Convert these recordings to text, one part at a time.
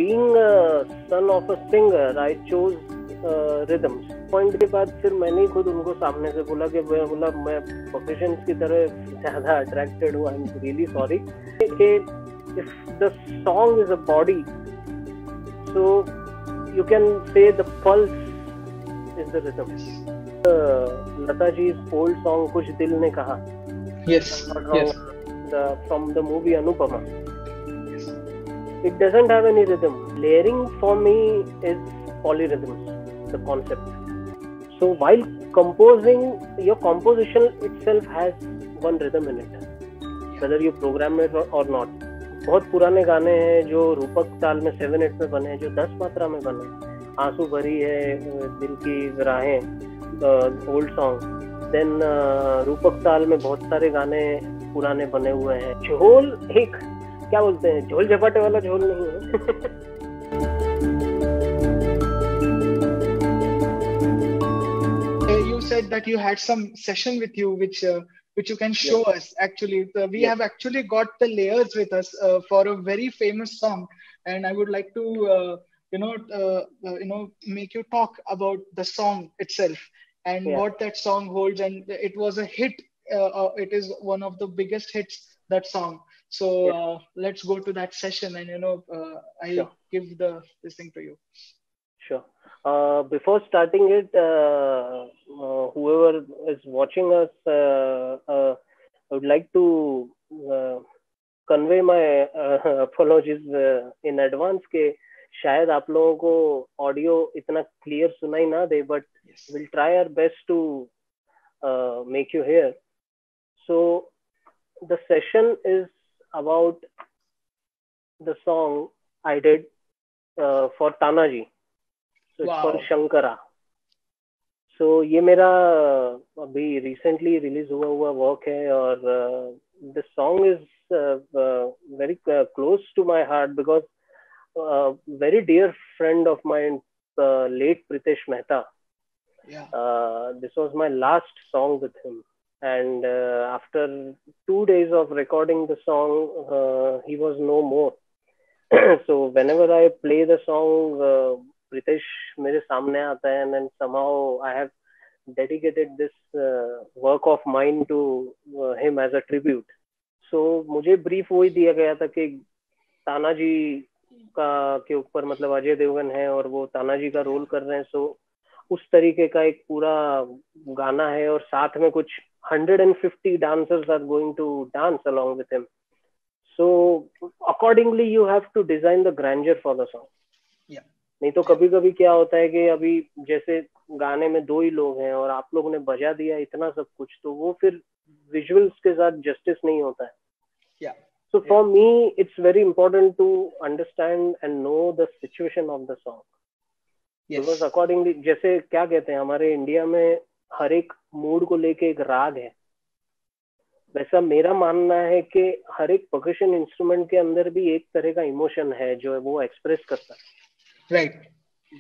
being a son of a singer, I chose rhythms. Point के बाद फिर मैंने खुद उनको सामने से बोला कि मैं प्रोफेशंस की तरह ज्यादा अट्रैक्टेड हूँ. I am really sorry. If the song is a body, so you can say the pulse is the rhythm. Lata ji's old song कुछ दिल ने कहा. Yes. Yes. From the movie Anupama. Yes. It doesn't have any rhythm. Layering for me is polyrhythms, the concept. So while composing, your composition itself has one rhythm in it, whether you program it or not. बहुत पुराने गाने हैं जो रूपक ताल में 7/8 में बने हैं, जो 10 मात्रा में बने हैं. आंसू भरी है दिल की राहें, ओल्ड सॉन्ग. देन रूपक ताल में बहुत सारे गाने पुराने बने हुए हैं. झोल एक क्या बोलते हैं, झोल झपाटे वाला झोल नहीं है. You said that you had some session with you, which you can show us. Actually, we have actually got the layers with us for a very famous song, and I would like to make you talk about the song itself and what that song holds. And it was a hit. It is one of the biggest hits, that song. So let's go to that session, and I'll give this thing to you. Sure. Before starting it, whoever is watching us, I would like to convey my apologies in advance के शायद आप लोगों को audio इतना clear सुनाई ना दे, but we'll try our best to make you hear. So the session is about the song I did for Tanaji. So it's called Shankara. So ये मेरा अभी recently release हुआ work है, और this song is very close to my heart because very dear friend of mine, late Pritesh Mehta. This was my last song with him, and after 2 days of recording the song, he was no more. So whenever I play the song, Pritesh मेरे सामने आता है, and then somehow I have dedicated this work of mine to him as a tribute. So मुझे brief वही दिया गया था कि तानाजी के ऊपर मतलब अजय देवगन है और वो तानाजी का रोल कर रहे हैं. So उस तरीके का एक पूरा गाना है, और साथ में कुछ 150 dancers are going to dance along with him. So accordingly you have to design the grandeur for the song. नहीं तो कभी कभी क्या होता है कि अभी जैसे गाने में 2 ही लोग हैं और आप लोगों ने बजा दिया इतना सब कुछ, तो वो फिर विजुअल्स के साथ जस्टिस नहीं होता है. So for me it's very important to understand and know the situation of the song. Because accordingly, जैसे क्या कहते हैं हमारे इंडिया में हर एक मूड को लेके एक राग है, वैसा मेरा मानना है कि हर एक परकशन इंस्ट्रूमेंट के अंदर भी एक तरह का इमोशन है जो वो एक्सप्रेस करता है. राइट.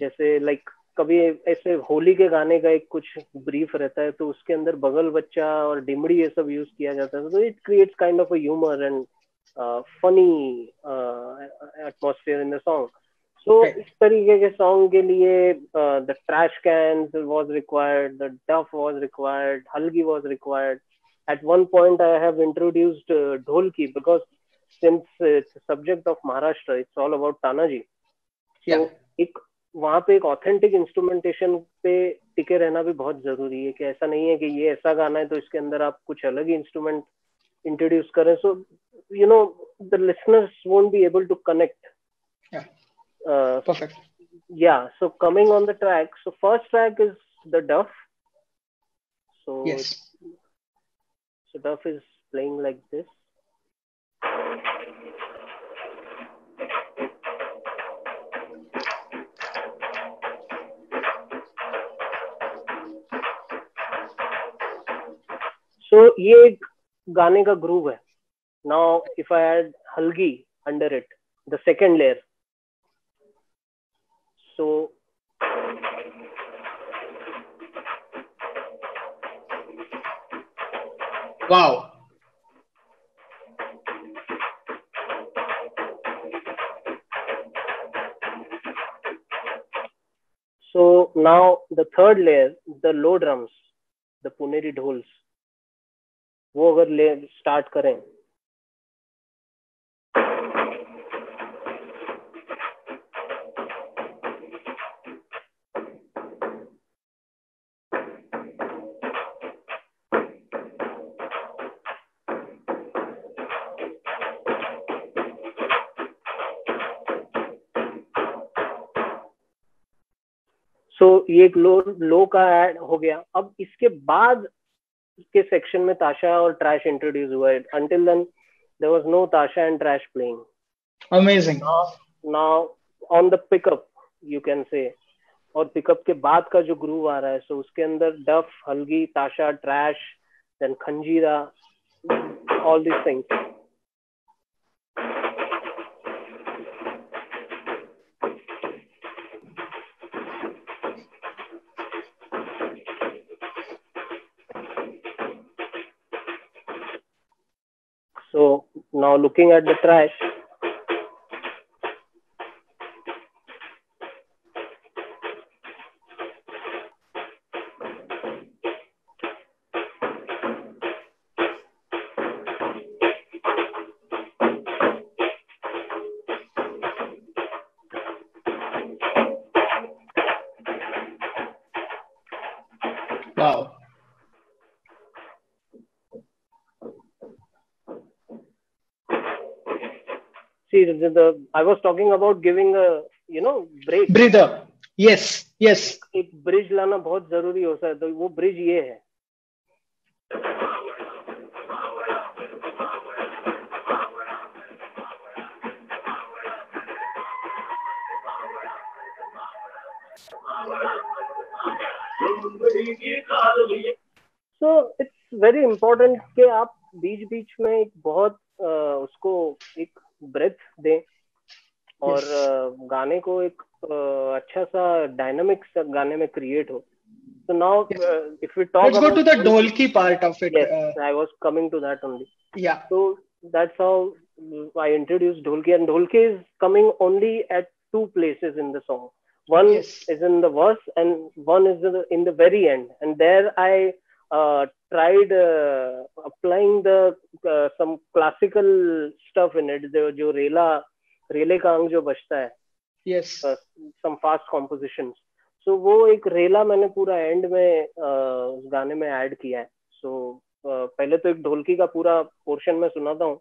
जैसे लाइक कभी ऐसे होली के गाने का एक कुछ ब्रीफ रहता है, तो उसके अंदर बगल बच्चा और डिमड़ी ये सब यूज किया जाता है. तो it creates kind of a humour and funny atmosphere in the song. So इस तरीके के सॉन्ग के लिए the trash cans was required, the daf was required, halgi was required. At one point I have introduced Dholki because since it's a subject of Maharashtra, it's all about Tanaji. So एक वहाँ पे एक authentic instrumentation पे टिके रहना भी बहुत जरूरी है, कि ऐसा नहीं है कि ये ऐसा गाना है तो इसके अंदर आप कुछ अलग ही इंस्ट्रूमेंट इंट्रोड्यूस करें. So you know the listeners won't be able to connect. Perfect. Yeah, so coming on the track, so first track is the duff. So so duff is playing like this. So ये एक गाने का groove है. Now if I add halgi under it, the second layer, so wow. now the third layer, the low drums, the Puneri ढोल्स, वो अगर ले start करें, सो ये एक लो का ऐड हो गया. अब इसके बाद के सेक्शन में ताशा और ट्रैश इंट्रोड्यूस हुआ है. Until then there was no Tasha and Trash playing. Amazing. Now on the pickup you can say, और पिकअप के बाद का जो ग्रूव आ रहा है, सो उसके अंदर daf, halgi, tasha, trash, then khanjira, all this things. So now looking at the trash, wow. See, I was talking about giving a, break. Breather. Yes, yes. एक ब्रिज लाना बहुत जरूरी होता है, तो वो ब्रिज ये है. So it's very important कि आप बीच बीच में एक बहुत उसको एक ब्रेथ दें और गाने को एक अच्छा सा डायनामिक गाने में क्रिएट हो. So now if we talk, let's go to the dholki part of it. Yes, I was coming to that only. Yeah. So that's how I introduced dholki, and dholki is coming only at two places in the song. One is in the verse and one is in the very end. And there I tried applying the some classical stuff in it. जो रेले का अंग जो बजता है. Yes. Some fast compositions. So वो एक रेला मैंने पूरा एंड में उस गाने में ऐड किया है. So पहले तो एक ढोलकी का पूरा पोर्शन मैं सुनाता हूँ.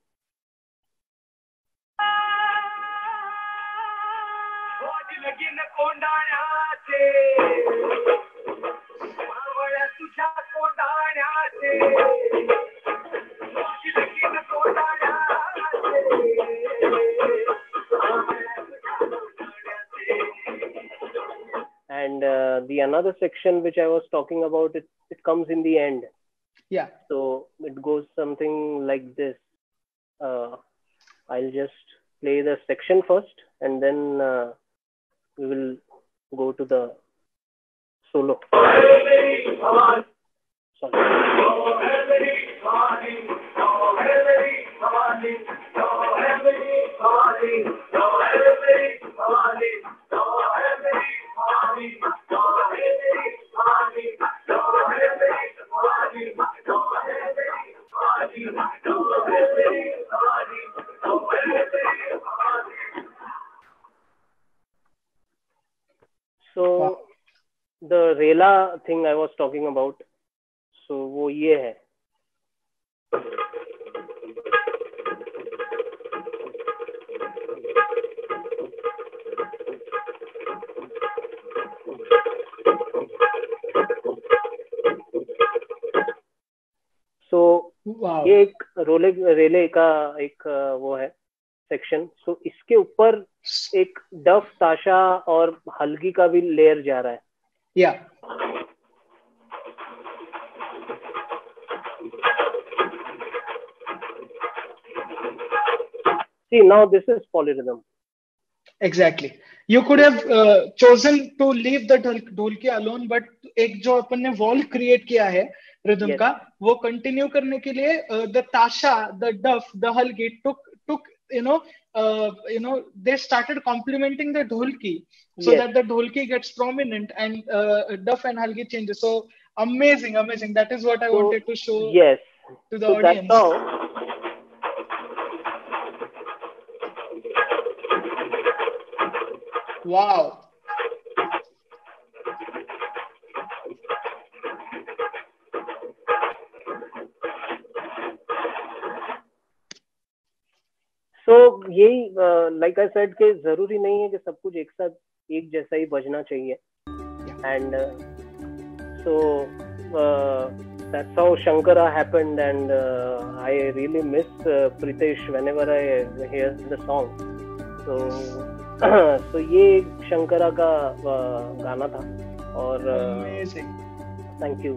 And the another section which I was talking about, it comes in the end. Yeah. So it goes something like this. I'll just play the section first, and then we will go to the solo. So the Rela thing I was talking about, so वो ये है. So wow. ये एक रेले का एक वो है section. सो इसके ऊपर एक डफ, ताशा और हल्गी का भी लेयर जा रहा है. Yeah. See, now this is polyrhythm. Exactly. You could have chosen to leave the dholki alone, but एक जो अपन ने wall create किया है rhythm का, वो continue करने के लिए the tasha, the duff, the halgi took they started complimenting the dholki so that the dholki gets prominent and duff and halgi changes. So amazing. That is what I wanted to show to the audience. That song, wow. So यही like I said कि जरूरी नहीं है कि सब कुछ एक साथ एक जैसा ही बजना चाहिए. And so that's how Shankara happened, and I really miss Pritesh whenever I hear the song. So ये Shankara का गाना था और amazing. Thank you.